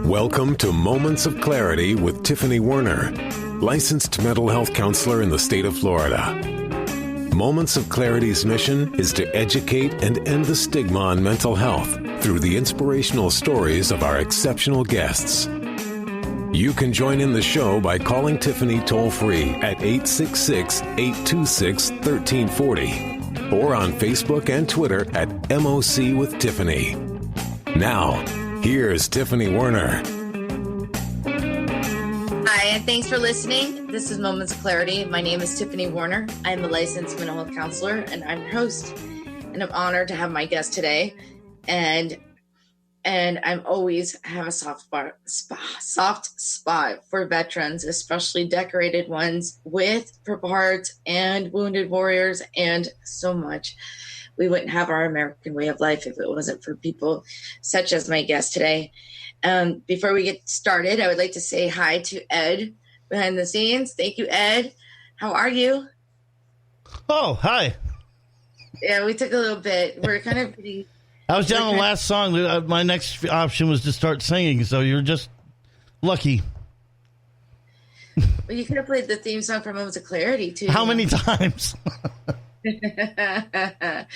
Welcome to Moments of Clarity with Tiffany Werner, licensed mental health counselor in the state of Florida. Moments of Clarity's mission is to educate and end the stigma on mental health through the inspirational stories of our exceptional guests. You can join in the show by calling Tiffany toll-free at 866-826-1340 or on Facebook and Twitter at MOC with Tiffany. Now, here's Tiffany Werner. Hi, and thanks for listening. This is Moments of Clarity. My name is Tiffany Werner. I'm a licensed mental health counselor, and I'm your host. And I'm honored to have my guest today. And I'm always have a soft spot for veterans, especially decorated ones with Purple Hearts and wounded warriors and so much. We wouldn't have our American way of life if it wasn't for people such as my guest today. Before we get started, I would like to say hi to Ed behind the scenes. Thank you, Ed. How are you? Oh, hi. Yeah, we took a little bit. We're kind of getting... I was down the last song. My next option was to start singing, so you're just lucky. Well, you could have played the theme song for Moments of Clarity, too. How many times? I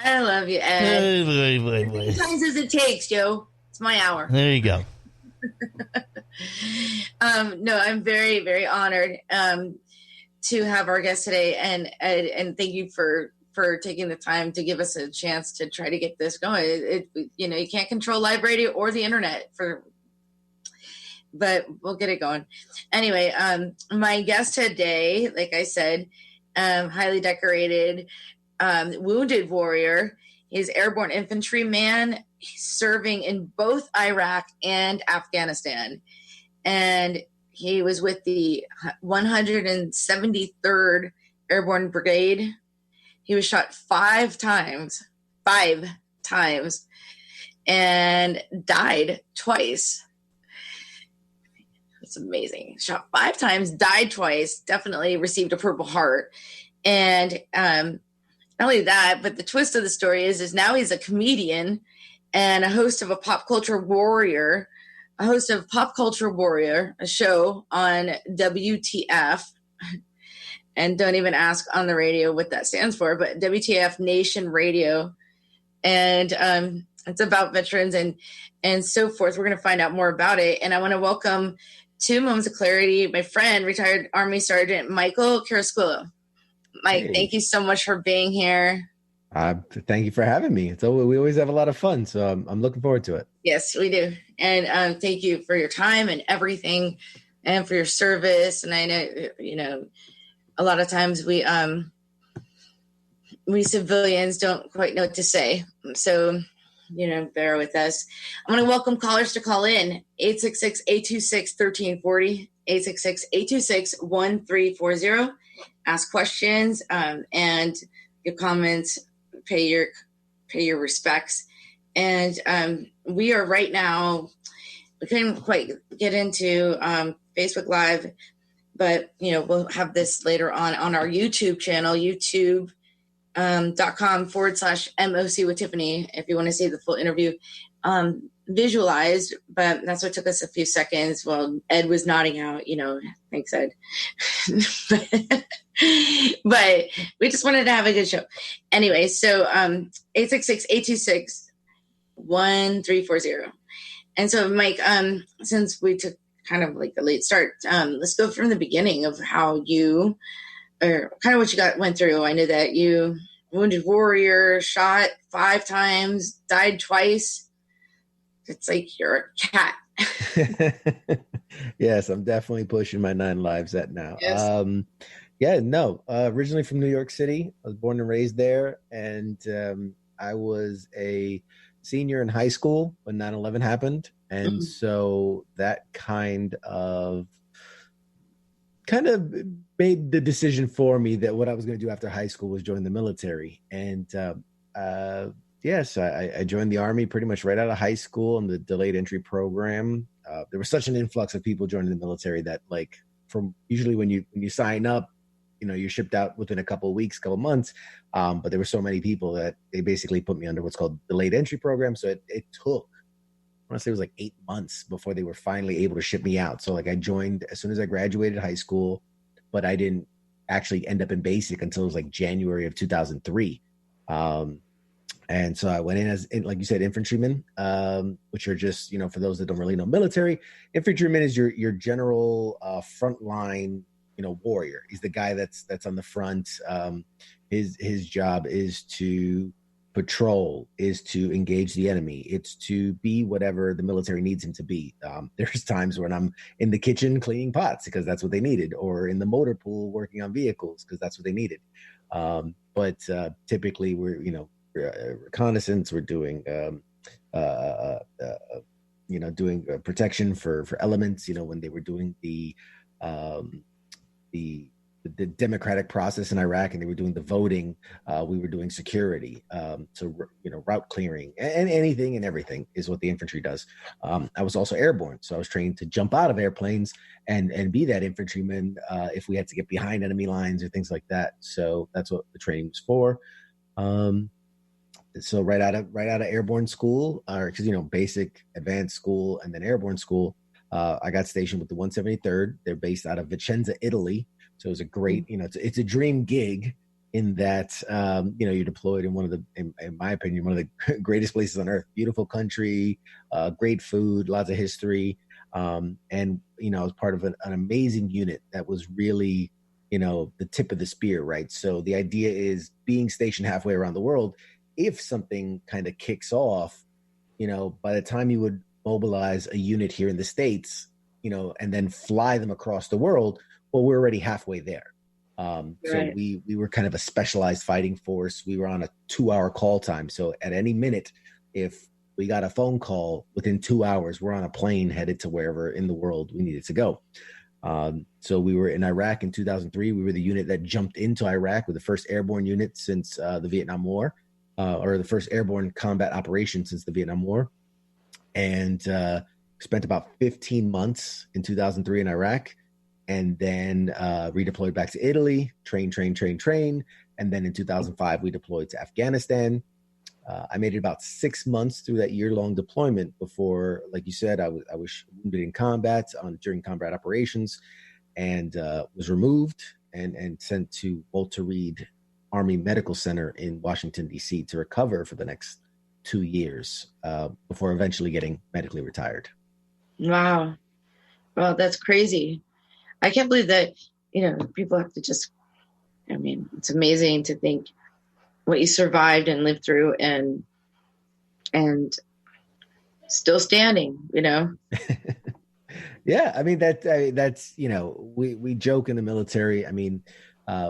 love you, Ed. As many times as it takes, Joe. It's my hour. There you go. No, I'm very, very honored to have our guest today, and thank you for taking the time to give us a chance to try to get this going. You can't control live radio or the internet but we'll get it going. Anyway, my guest today, like I said, highly decorated, wounded warrior. He's airborne infantryman. He's serving in both Iraq and Afghanistan. And he was with the 173rd Airborne Brigade. He was shot five times, and died twice. It's amazing. Shot five times, died twice, definitely received a Purple Heart. And not only that, but the twist of the story is now he's a comedian and a host of Pop Culture Warrior, a show on WTF. And don't even ask on the radio what that stands for, but WTF Nation Radio. And it's about veterans and so forth. We're going to find out more about it. And I want to welcome to Moments of Clarity my friend, retired Army Sergeant Michael Carrasquillo. Mike, hey. Thank you so much for being here. Thank you for having me. We always have a lot of fun, so I'm looking forward to it. Yes, we do. And thank you for your time and everything and for your service. And I know, a lot of times we civilians don't quite know what to say. So, bear with us. I want to welcome callers to call in 866-826-1340, 866-826-1340. Ask questions and give comments, pay your respects. And we are right now, we couldn't quite get into Facebook Live, but, we'll have this later on our YouTube channel, youtube.com/MOC with Tiffany, if you want to see the full interview visualized. But that's what took us a few seconds. Well, Ed was nodding out, thanks, Ed. But we just wanted to have a good show. Anyway, so 866-826-1340. And so, Mike, since we took kind of like the late start, let's go from the beginning of how you, or kind of what you went through. I know that you wounded warrior, shot five times, died twice. It's like you're a cat. Yes, I'm definitely pushing my 9 lives at now. Yes. Originally from New York City. I was born and raised there, and I was a senior in high school when 9/11 happened. And so that kind of made the decision for me that what I was going to do after high school was join the military. And I joined the Army pretty much right out of high school in the delayed entry program. There was such an influx of people joining the military that, like, from usually when you sign up, you're shipped out within a couple of weeks, couple of months. But there were so many people that they basically put me under what's called delayed entry program. So it took want to say it was like 8 months before they were finally able to ship me out. So like I joined as soon as I graduated high school, but I didn't actually end up in basic until it was like January of 2003. And so I went in as, like you said, infantryman, which are just, for those that don't really know military, infantryman is your general frontline, warrior. He's the guy that's on the front. His job is to patrol, is to engage the enemy. It's to be whatever the military needs him to be. There's times when I'm in the kitchen cleaning pots because that's what they needed, or in the motor pool working on vehicles because that's what they needed. But typically we're, reconnaissance, we're doing, doing protection for elements, when they were doing the democratic process in Iraq and they were doing the voting, we were doing security. So, route clearing and anything and everything is what the infantry does. I was also airborne. So I was trained to jump out of airplanes and be that infantryman if we had to get behind enemy lines or things like that. So that's what the training was for. So right out of airborne school, or basic, advanced school, and then airborne school, I got stationed with the 173rd. They're based out of Vicenza, Italy. So it was a great, it's a dream gig in that, you're deployed in one of the, in my opinion, one of the greatest places on earth. Beautiful country, great food, lots of history, and I was part of an amazing unit that was really, the tip of the spear, right? So the idea is being stationed halfway around the world. If something kind of kicks off, by the time you would mobilize a unit here in the States, and then fly them across the world, well, we're already halfway there. Right. So we were kind of a specialized fighting force. We were on a 2-hour call time. So at any minute, if we got a phone call within 2 hours, we're on a plane headed to wherever in the world we needed to go. So we were in Iraq in 2003. We were the unit that jumped into Iraq with the first airborne unit since the Vietnam War. Or the first airborne combat operation since the Vietnam War, and spent about 15 months in 2003 in Iraq, and then redeployed back to Italy, train, and then in 2005 we deployed to Afghanistan. I made it about 6 months through that year-long deployment before, like you said, I was wounded in combat during combat operations, and was removed and sent to Walter Reed Army Medical Center in Washington, D.C. to recover for the next 2 years before eventually getting medically retired. Wow. Well, that's crazy. I can't believe that, people have to just, it's amazing to think what you survived and lived through and still standing, Yeah. That's, we joke in the military.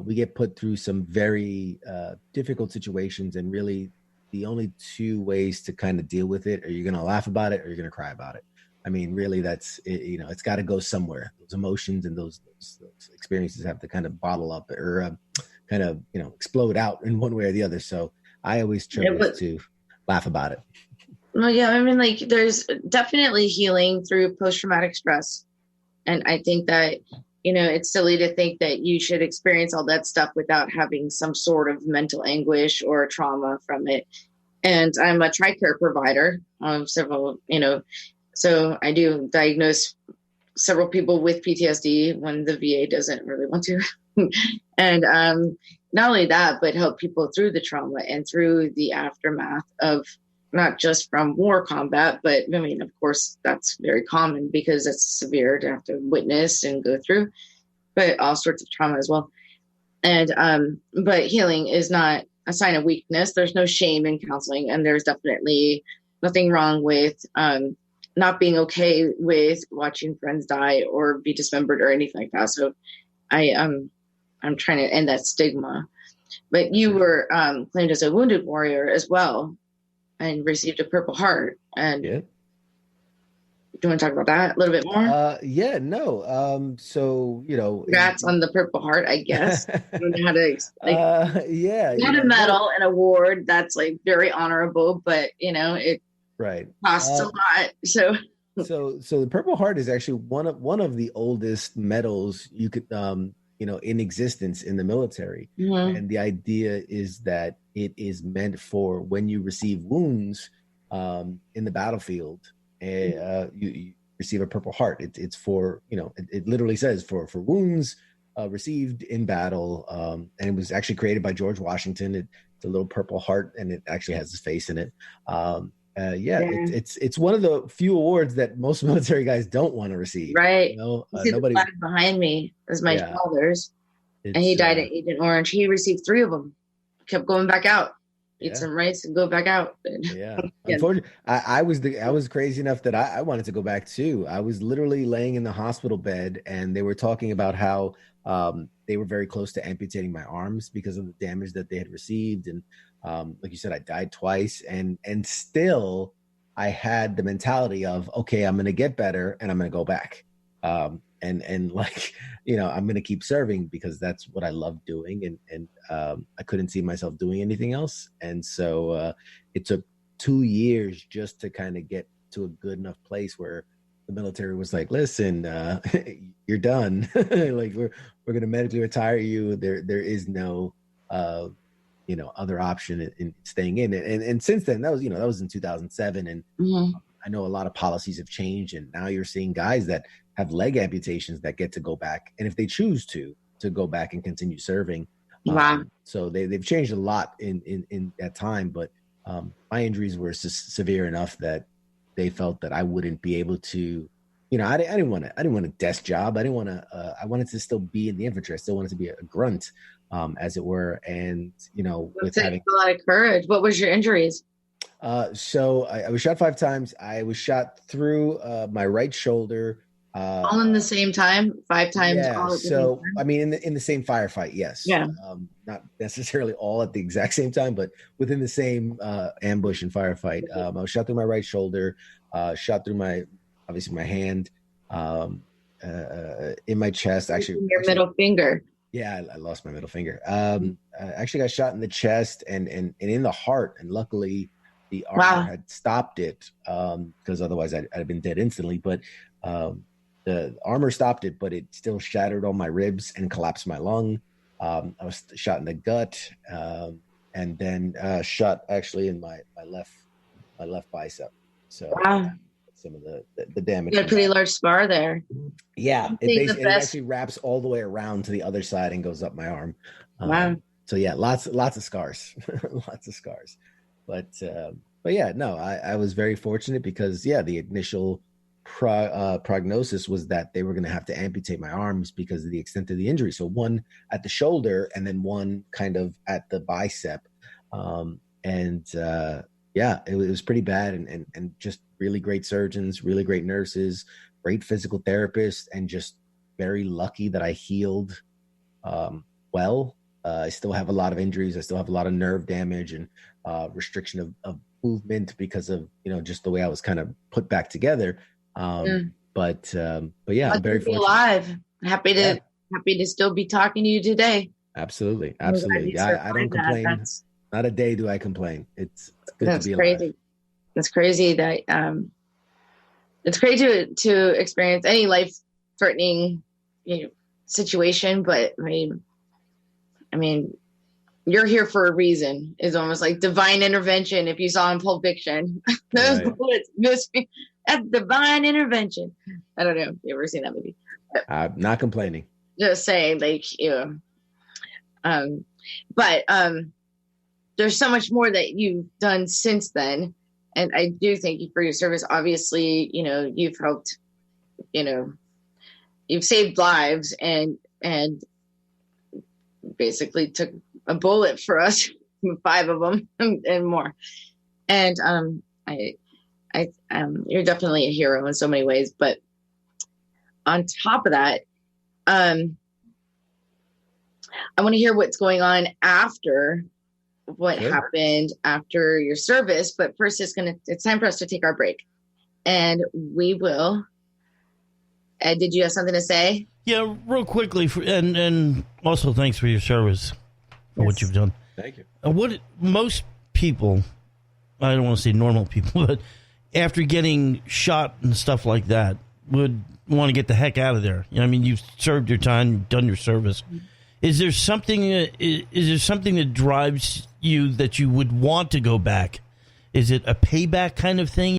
We get put through some very difficult situations, and really the only two ways to kind of deal with it are you're going to laugh about it or you're going to cry about it. Really that's, it's got to go somewhere. Those emotions and those experiences have to kind of bottle up or kind of, explode out in one way or the other. So I always chose to laugh about it. Well, yeah, there's definitely healing through post-traumatic stress. And I think that, it's silly to think that you should experience all that stuff without having some sort of mental anguish or trauma from it. And I'm a TRICARE provider of several, so I do diagnose several people with PTSD when the VA doesn't really want to. And not only that, but help people through the trauma and through the aftermath of not just from war combat, but of course that's very common because it's severe to have to witness and go through, but all sorts of trauma as well. And, but healing is not a sign of weakness. There's no shame in counseling, and there's definitely nothing wrong with, not being okay with watching friends die or be dismembered or anything like that. So I'm trying to end that stigma, but you were, claimed as a wounded warrior as well, and received a Purple Heart. And do you want to talk about that a little bit more? Yeah, no. So, Congrats on the Purple Heart, I guess. I don't know how to not a medal, an award that's very honorable, but it costs a lot. So the Purple Heart is actually one of the oldest medals you could in existence in the military. Mm-hmm. And the idea is that it is meant for when you receive wounds in the battlefield, you receive a Purple Heart. It's for, it literally says for wounds received in battle. And it was actually created by George Washington. It's a little Purple Heart, and it actually has his face in it. It's one of the few awards that most military guys don't want to receive. Right. See Nobody the flag behind me is my father's, and he died at Agent Orange. He received 3 of them. Kept going back out. Eat some rice and go back out. Yeah. Unfortunately, I was crazy enough that I wanted to go back too. I was literally laying in the hospital bed, and they were talking about how they were very close to amputating my arms because of the damage that they had received. And like you said, I died twice, and still I had the mentality of, okay, I'm going to get better and I'm going to go back. And like, I'm going to keep serving because that's what I love doing. And I couldn't see myself doing anything else. And so it took 2 years just to kind of get to a good enough place where the military was like, listen, you're done. Like we're going to medically retire you. There is no, other option in staying in. And since then, that was in 2007. And I know a lot of policies have changed, and now you're seeing guys that have leg amputations that get to go back, and if they choose to go back and continue serving. Wow. So they've changed a lot in that time, but my injuries were severe enough that they felt that I wouldn't be able to, I didn't want a desk job. I wanted to still be in the infantry. I still wanted to be a grunt, as it were. And, with having a lot of courage. What was your injuries? So I was shot 5 times. I was shot through my right shoulder. All in the same time, 5 times. Yeah. All at the So same time? I mean, in the same firefight, yes. Yeah. Not necessarily all at the exact same time, but within the same ambush and firefight. I was shot through my right shoulder, shot through my hand, in my chest. Actually, your middle finger. Yeah, I lost my middle finger. I actually got shot in the chest and in the heart, and luckily the armor had stopped it, because otherwise I'd have been dead instantly. But the armor stopped it, but it still shattered all my ribs and collapsed my lung. I was shot in the gut, and then shot actually in my left bicep. So some of the damage. You had a pretty large scar there. Yeah, it actually wraps all the way around to the other side and goes up my arm. So yeah, lots of scars, lots of scars. But yeah, no, I was very fortunate because the initial prognosis was that they were going to have to amputate my arms because of the extent of the injury. So one at the shoulder and then one kind of at the bicep. It was pretty bad, and just really great surgeons, really great nurses, great physical therapists, and just very lucky that I healed well. I still have a lot of injuries. I still have a lot of nerve damage and restriction of movement because of, just the way I was kind of put back together. But yeah, I'm very fortunate. Alive. Happy to still be talking to you today. Absolutely. I don't complain. Not a day do I complain. It's good to be alive. Crazy. It's crazy that it's crazy to experience any life-threatening situation, but I mean, you're here for a reason. It's almost like divine intervention. If you saw in Pulp Fiction, those bullets missing. That's divine intervention. I don't know if you ever seen that movie. I'm not complaining. Just saying, but there's so much more that you've done since then. And I do thank you for your service. Obviously, you've helped, you've saved lives and basically took a bullet for us, 5 of them and more. And you're definitely a hero in so many ways. But on top of that, I want to hear what's going on after what happened after your service. But first, it's time for us to take our break, and we will. Ed, did you have something to say? Yeah, real quickly, and also thanks for your service, for what you've done. Thank you. What most people, I don't want to say normal people, but after getting shot and stuff like that, would want to get the heck out of there. You've served your time, you've done your service. Is there something that drives you that you would want to go back? Is it a payback kind of thing?